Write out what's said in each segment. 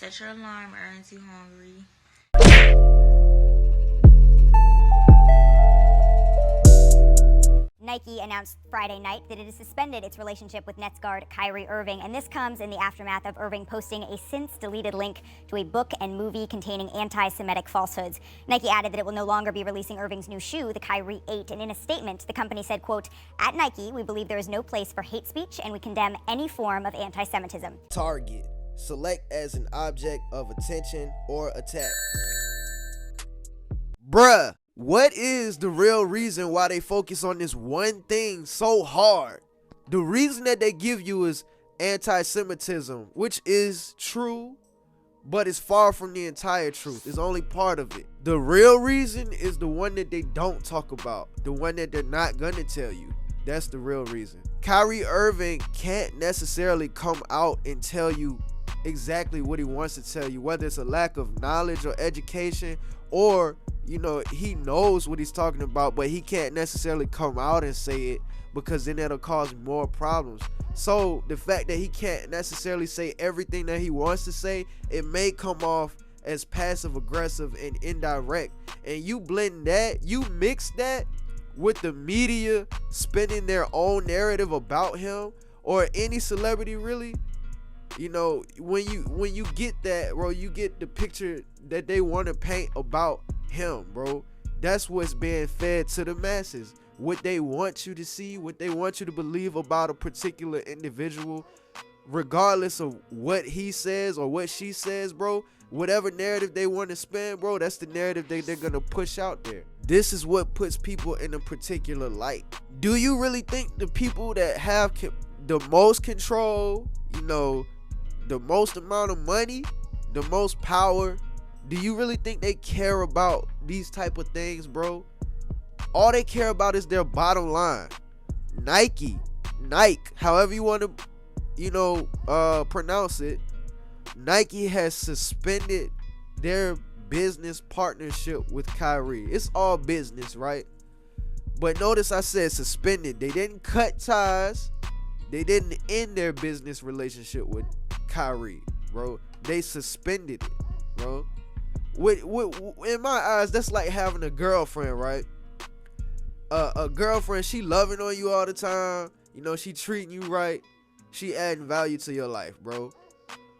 Set your alarm, aren't you hungry? Nike announced Friday night that it has suspended its relationship with Nets guard Kyrie Irving, and this comes in the aftermath of Irving posting a since-deleted link to a book and movie containing anti-Semitic falsehoods. Nike added that it will no longer be releasing Irving's new shoe, the Kyrie 8, and in a statement, the company said, quote, "At Nike, we believe there is no place for hate speech, and we condemn any form of anti-Semitism." Target. Select as an object of attention or attack. Bruh, what is the real reason why they focus on this one thing so hard? The reason that they give you is anti-Semitism, which is true, but it's far from the entire truth. It's only part of it. The real reason is the one that they don't talk about, the one that they're not gonna tell you. That's the real reason. Kyrie Irving can't necessarily come out and tell you exactly what he wants to tell you, whether it's a lack of knowledge or education, or he knows what he's talking about, but he can't necessarily come out and say it, because then that'll cause more problems. So the fact that he can't necessarily say everything that he wants to say, it may come off as passive aggressive and indirect, and you mix that with the media spinning their own narrative about him, or any celebrity really. When you get that, bro, you get the picture that they want to paint about him, bro. That's what's being fed to the masses. What they want you to see, what they want you to believe about a particular individual, regardless of what he says or what she says, bro. Whatever narrative they want to spin, bro, that's the narrative they're gonna push out there. This is what puts people in a particular light. Do you really think the people that have the most control, the most amount of money, the most power, do you really think they care about these type of things, bro? All they care about is their bottom line. Nike, however you want to pronounce it, Nike has suspended their business partnership with Kyrie. It's all business, right? But notice I said suspended. They didn't cut ties. They didn't end their business relationship with Kyrie, bro. They suspended it, bro. In my eyes, that's like having a girlfriend, right? A girlfriend, she loving on you all the time. She treating you right. She adding value to your life, bro.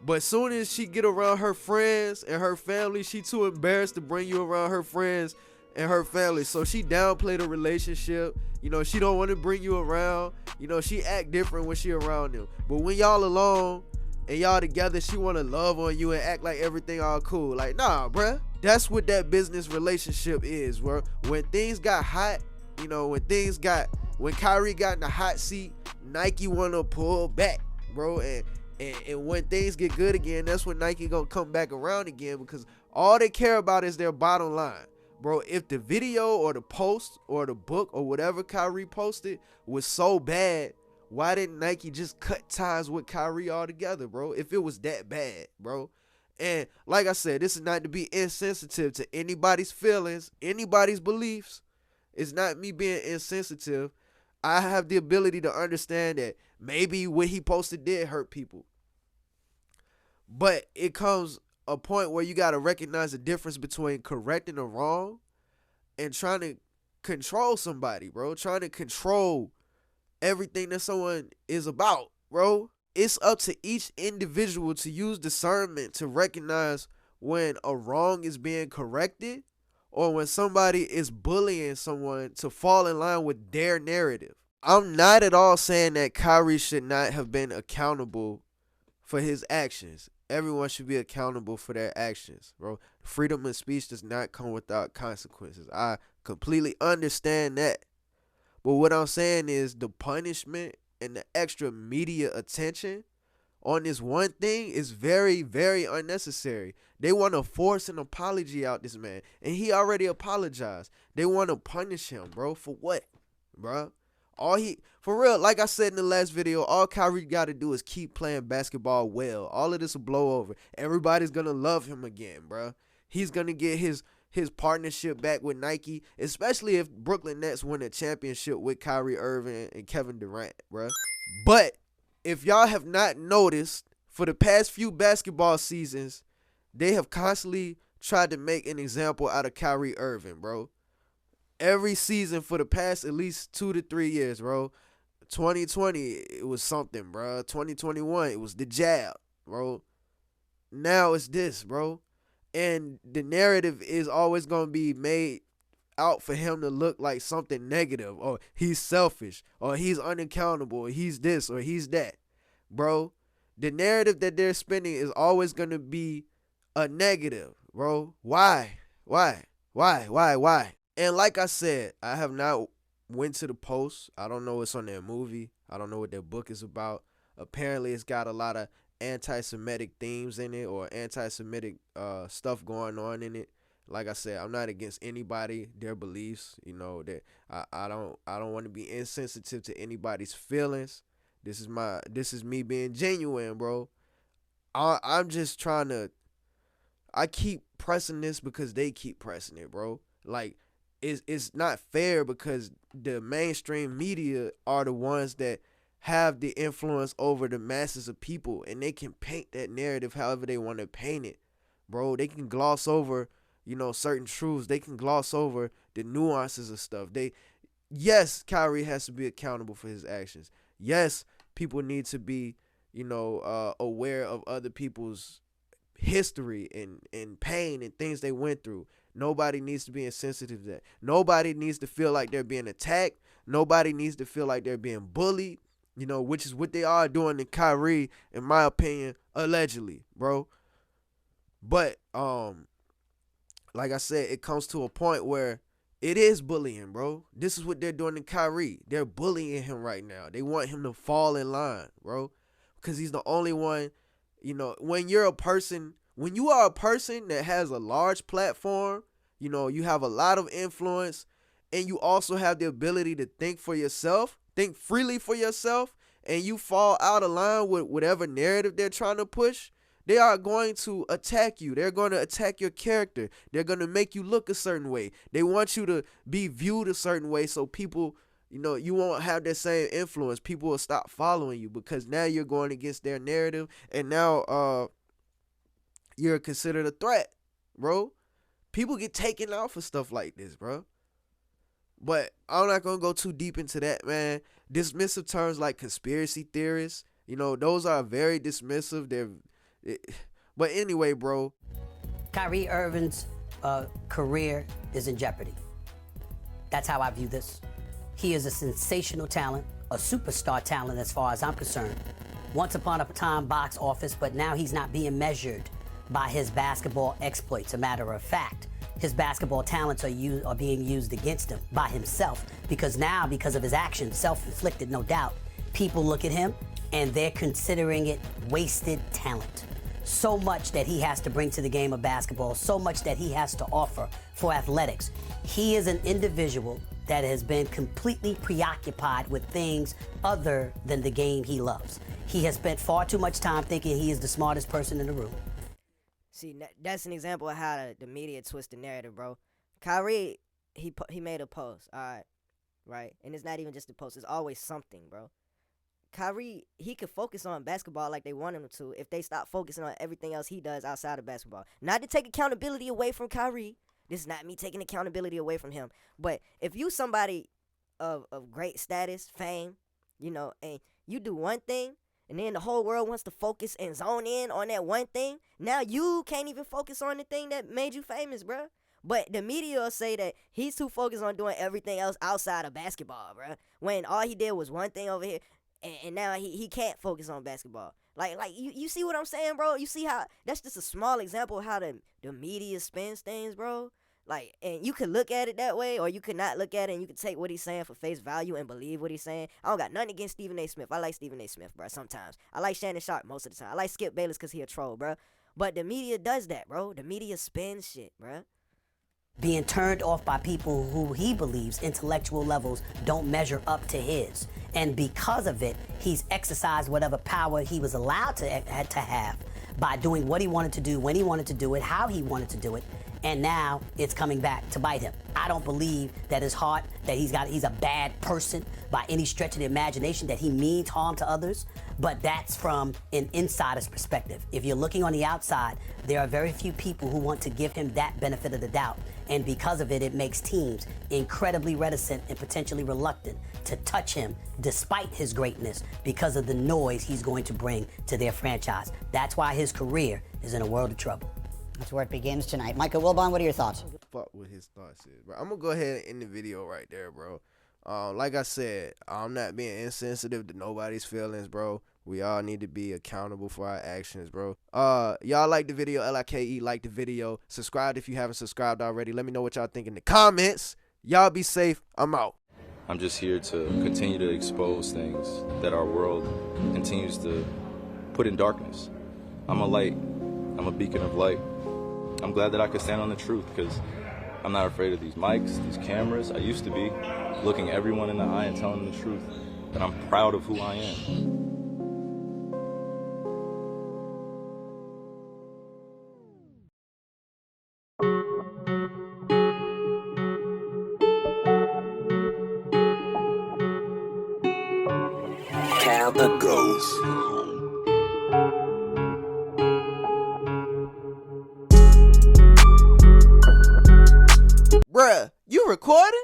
But soon as she get around her friends and her family, she too embarrassed to bring you around her friends and her family. So she downplay the relationship. She don't want to bring you around. She act different when she around them. But when y'all alone and y'all together, she want to love on you and act like everything all cool. Like, nah, bruh. That's what that business relationship is, bro. When things got hot, when Kyrie got in the hot seat, Nike want to pull back, bro. And when things get good again, that's when Nike gonna come back around again, because all they care about is their bottom line. Bro, if the video or the post or the book or whatever Kyrie posted was so bad, why didn't Nike just cut ties with Kyrie altogether, bro? If it was that bad, bro. And like I said, this is not to be insensitive to anybody's feelings, anybody's beliefs. It's not me being insensitive. I have the ability to understand that maybe what he posted did hurt people. But it comes a point where you got to recognize the difference between correcting a wrong and trying to control somebody, bro. Trying to control everything that someone is about, bro. It's up to each individual to use discernment to recognize when a wrong is being corrected, or when somebody is bullying someone to fall in line with their narrative. I'm not at all saying that Kyrie should not have been accountable for his actions. Everyone should be accountable for their actions, bro. Freedom of speech does not come without consequences. I completely understand that. But what I'm saying is the punishment and the extra media attention on this one thing is very, very unnecessary. They want to force an apology out this man, and he already apologized. They want to punish him, bro. For what, bro? For real, like I said in the last video, all Kyrie got to do is keep playing basketball well. All of this will blow over. Everybody's going to love him again, bro. He's going to get his partnership back with Nike, especially if Brooklyn Nets win a championship with Kyrie Irving and Kevin Durant, bro. But if y'all have not noticed, for the past few basketball seasons, They have constantly tried to make an example out of Kyrie Irving, bro. Every season for the past at least 2 to 3 years, bro. 2020, it was something, bro. 2021, it was the jab, bro. Now it's this, bro. And the narrative is always going to be made out for him to look like something negative, or he's selfish, or he's unaccountable, or he's this, or he's that, bro. The narrative that they're spinning is always going to be a negative, bro. Why? And like I said, I have not went to the post. I don't know what's on their movie. I don't know what their book is about. Apparently, it's got a lot of anti-Semitic themes in it, or anti-Semitic stuff going on in it. Like I said, I'm not against anybody, their beliefs. You know that I don't want to be insensitive to anybody's feelings. This is me being genuine, bro. I'm just trying to. I keep pressing this because they keep pressing it, bro. Like, it's not fair because the mainstream media are the ones that have the influence over the masses of people, and they can paint that narrative however they want to paint it, bro. They can gloss over, certain truths. They can gloss over the nuances of stuff. Yes, Kyrie has to be accountable for his actions. Yes, people need to be, aware of other people's history and pain and things they went through. Nobody needs to be insensitive to that. Nobody needs to feel like they're being attacked. Nobody needs to feel like they're being bullied, which is what they are doing to Kyrie, in my opinion, allegedly, bro. But, like I said, it comes to a point where it is bullying, bro. This is what they're doing to Kyrie. They're bullying him right now. They want him to fall in line, bro, because he's the only one. When you are a person that has a large platform, you have a lot of influence, and you also have the ability to think freely for yourself, and you fall out of line with whatever narrative they're trying to push, they are going to attack you. They're going to attack your character. They're going to make you look a certain way. They want you to be viewed a certain way so people, you won't have that same influence. People will stop following you because now you're going against their narrative, and now you're considered a threat, bro. People get taken out for stuff like this, bro. But I'm not going to go too deep into that, man. Dismissive terms like conspiracy theorists, those are very dismissive. But anyway, bro. Kyrie Irving's career is in jeopardy. That's how I view this. He is a sensational talent, a superstar talent as far as I'm concerned. Once upon a time box office, but now he's not being measured by his basketball exploits. A matter of fact, his basketball talents are being used against him by himself, because now, because of his actions, self-inflicted, no doubt, people look at him and they're considering it wasted talent. So much that he has to bring to the game of basketball, so much that he has to offer for athletics. He is an individual that has been completely preoccupied with things other than the game he loves. He has spent far too much time thinking he is the smartest person in the room. See, that's an example of how the media twists the narrative, bro. Kyrie, he made a post, all right, right? And it's not even just a post. It's always something, bro. Kyrie, he could focus on basketball like they want him to if they stop focusing on everything else he does outside of basketball. Not to take accountability away from Kyrie. This is not me taking accountability away from him. But if you somebody of great status, fame, and you do one thing, and then the whole world wants to focus and zone in on that one thing, now you can't even focus on the thing that made you famous, bro. But the media will say that he's too focused on doing everything else outside of basketball, bro. When all he did was one thing over here, and now he can't focus on basketball. Like you see what I'm saying, bro? You see how that's just a small example of how the media spins things, bro. Like, and you could look at it that way, or you could not look at it, and you could take what he's saying for face value and believe what he's saying. I don't got nothing against Stephen A. Smith. I like Stephen A. Smith, bro, sometimes. I like Shannon Sharp most of the time. I like Skip Bayless because he a troll, bro. But the media does that, bro. The media spins shit, bro. Being turned off by people who he believes intellectual levels don't measure up to his. And because of it, he's exercised whatever power he was allowed to have by doing what he wanted to do, when he wanted to do it, how he wanted to do it. And now it's coming back to bite him. I don't believe that his heart, that he's a bad person by any stretch of the imagination, that he means harm to others. But that's from an insider's perspective. If you're looking on the outside, there are very few people who want to give him that benefit of the doubt. And because of it, it makes teams incredibly reticent and potentially reluctant to touch him despite his greatness because of the noise he's going to bring to their franchise. That's why his career is in a world of trouble. That's where it begins tonight. Micah Wilbon, what are your thoughts? Fuck what his thoughts is, bro. I'm gonna go ahead and end the video right there, bro. Like I said, I'm not being insensitive to nobody's feelings, bro. We all need to be accountable for our actions, bro. Y'all like the video, LIKE, like the video. Subscribe if you haven't subscribed already. Let me know what y'all think in the comments. Y'all be safe. I'm out. I'm just here to continue to expose things that our world continues to put in darkness. I'm a light. I'm a beacon of light. I'm glad that I could stand on the truth because I'm not afraid of these mics, these cameras. I used to be looking everyone in the eye and telling them the truth. And I'm proud of who I am. Cal the Ghost. Bruh, you recording?